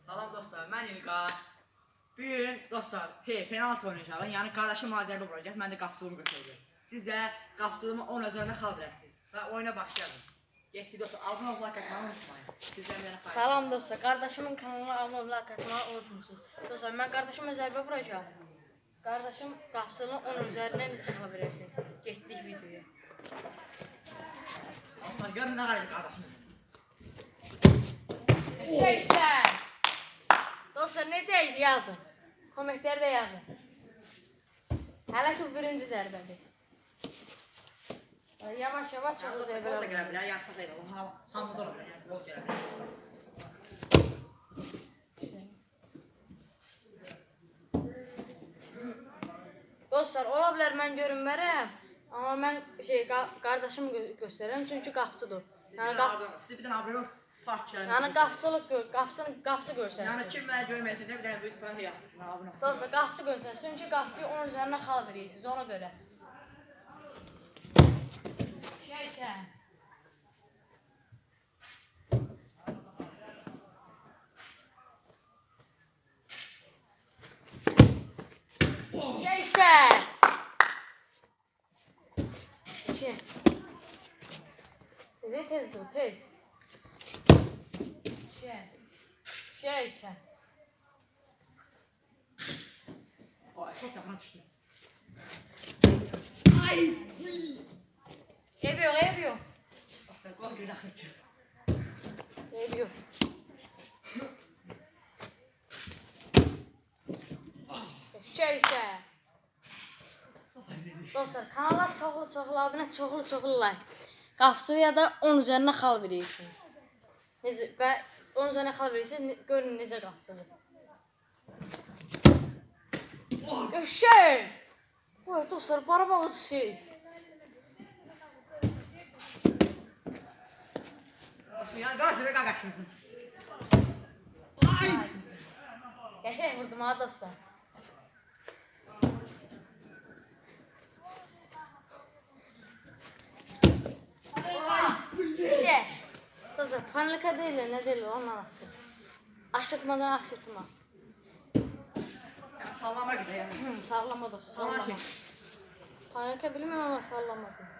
Salam dostlar, mən İlqar. Bugün dostlar, penaltı oynayacağıq. Yəni qardaşım Azərbaycan vuracaq, mən də qapçılığımı göstərəcəm. Siz də qapçılığımı 10 üzərindən xal verəsiniz və oyuna başlayalım. Getdik dostlar, abunə olub like atmağı unutmayın. Sizdən bir dənə xahiş. Salam dostlar, qardaşımın kanalına abunə olub like atmağı unutmursuz. Dostlar, mən qardaşıma zərbə vuracağam. Qardaşım qapçılığını 10 üzərindən neçə xal verəsiniz? Getdik videoya. Dostlar, görün nə qardaşım qardaşınız. Şeysən! Dostlar, necə idi yazın? Kommentlərdə yazın. Hələ ki, birinci zərbədir. Yavaş-yavaş çox uzay Gol da gələ bilər, yansaq edək. Hamıda ola bilər, yəni gol gələ bilər. Dostlar, ola bilər mən görünmərəm. Amma mən qardaşımı göstərirəm, çünki qapçıdır. Siz bir dənə abunə olun. Yəni qapçı göstərsin. Yəni kim mənə görməyəsə də bir dənə böyük falan yazsın, abunə olsun. Dostlar, qapçı göstərsin, çünki qapçıya 10 üzərinə xal verirsiniz, ona görə. Şeysən. Şeysən. Tez dur, tez. Şeysən. Ay, çok yaxına düşdü. Ay! Ev yox. Dostlar, gol bir axır ki. Ev yox. Şeysən. Dostlar, kanala çoxlu abunə, çoxlu like. Qapçıya da 10 üzərinə xal verirsiniz. Və 10 üzərinə xal verirsiniz, görün necə qapçıdır. Şey! Oy dostlar, barmağız şey. Dostlar, yəni qarşıda qaqaşınızın. Ay! Qəşəng vurdum ha dostlar. Şey, dostlar, panelka deyil, nə deyil, ondan atdım. Aşırtmadan aşırtma. Yəni sallama qədər yəni. Sallama dostlar, sallama. Panelka bilməm amma sallamadır.